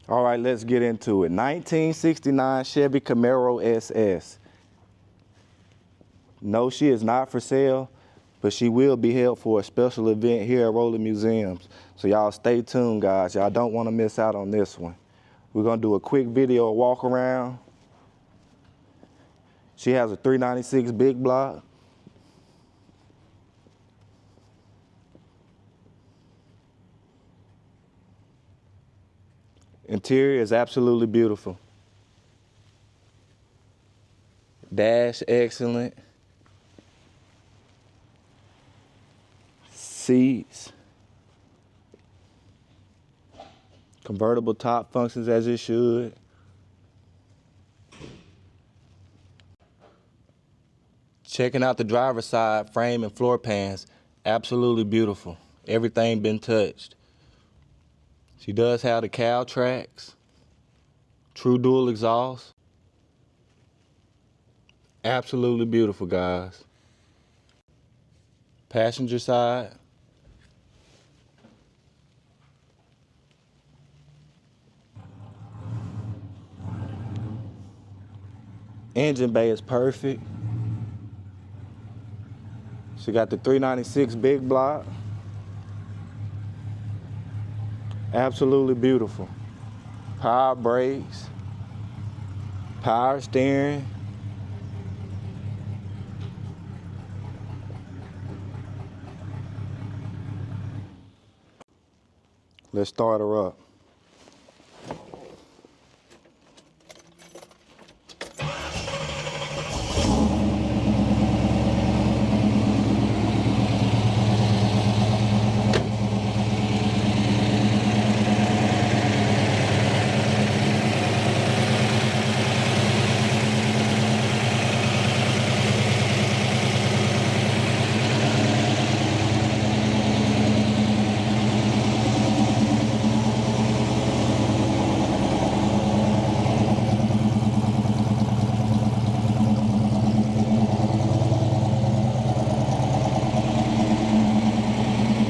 All right, let's get into it. 1969 Chevy Camaro SS. No, she is not for sale, but she will be held for a special event here at Rolling Museums. So y'all stay tuned, guys. Y'all don't want to miss out on this one. We're gonna do a quick video walk around. She has a 396 big block. Interior is absolutely beautiful. Dash excellent. Seats. Convertible top functions as it should. Checking out the driver's side frame and floor pans, absolutely beautiful. Everything been touched. She does have the cow tracks, true dual exhaust. Absolutely beautiful, guys. Passenger side. Engine bay is perfect. She got the 396 big block. Absolutely beautiful. Power brakes, power steering. Let's start her up.